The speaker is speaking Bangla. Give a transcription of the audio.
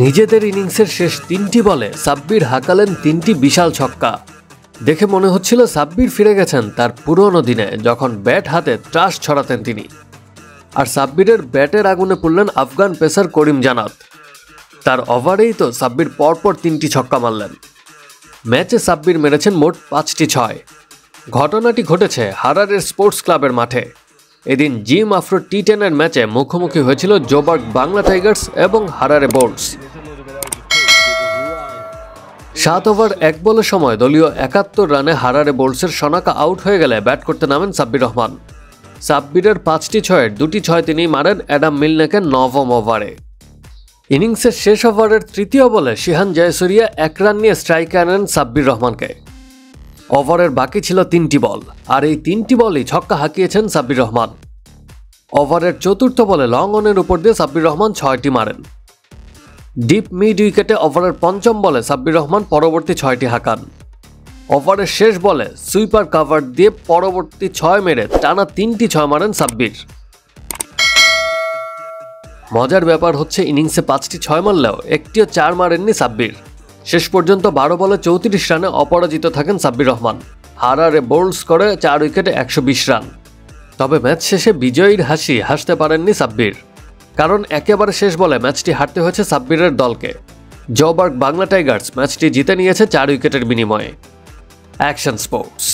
নিজেদের ইনিংসের শেষ 3টি বলে সাব্বির হাঁকালেন 3টি বিশাল ছক্কা। দেখে মনে হচ্ছিল সাব্বির ফিরে গেছেন তার পুরনো দিনে, যখন ব্যাট হাতে ত্রাস ছড়াতেন তিনি। আর সাব্বিরের ব্যাটের আগুনে পড়লেন আফগান পেসার করিম জানাত। তার ওভারেই তো সাব্বির পরপর 3টি ছক্কা মারলেন। ম্যাচে সাব্বির মেরেছেন মোট 5টি 6। ঘটনাটি ঘটেছে হারারের স্পোর্টস ক্লাবের মাঠে। এদিন জিম আফ্রো টি10 এর ম্যাচে মুখোমুখি হয়েছিল জোবার্গ বাংলা টাইগার্স এবং হারারে বোল্টস। 7 ওভার 1 বলের সময় দলীয় 71 রানে হারারে বোল্টসের সনাকা আউট হয়ে গেলে ব্যাট করতে নামেন সাব্বির রহমান। সাব্বিরের 5টি 6-এর 2টি 6 তিনি মারেন অ্যাডাম মিলনেকের 9ম ওভারে। ইনিংসের শেষ ওভারের 3য় বলে শিহান জয়সুরিয়া 1 রান নিয়ে স্ট্রাইকে আনেন সাব্বির রহমানকে। ওভারের বাকি ছিল 3টি বল, আর এই 3টি বলই ছক্কা হাঁকিয়েছেন সাব্বির রহমান। ওভারের 4র্থ বলে লং অনের উপর দিয়ে সাব্বির রহমান 6টি মারেন। ডিপ মিড উইকেটে ওভারের 5ম বলে সাব্বির রহমান পরবর্তী 6টি হাঁকান। ওভারের শেষ বলে সুইপার কাভার দিয়ে পরবর্তী 6 মেরে টানা 3টি 6 মারেন সাব্বির। মজার ব্যাপার হচ্ছে ইনিংসে 5টি 6 মারলেও একটিও 4 মারেননি সাব্বির। শেষ পর্যন্ত 12 বলে 34 রানে অপরাজিত থাকেন সাব্বির রহমান। হারারে বোল্টস করে 4 উইকেটে 120 রান। তবে ম্যাচ শেষে বিজয়ীর হাসি হাসতে পারেননি সাব্বির, কারণ একেবারে শেষ বলে ম্যাচটি হারতে হয়েছে সাব্বিরের দলকে। জোবার্গ বাংলা টাইগার্স ম্যাচটি জিতে নিয়েছে 4 উইকেটের বিনিময়ে। Action sports.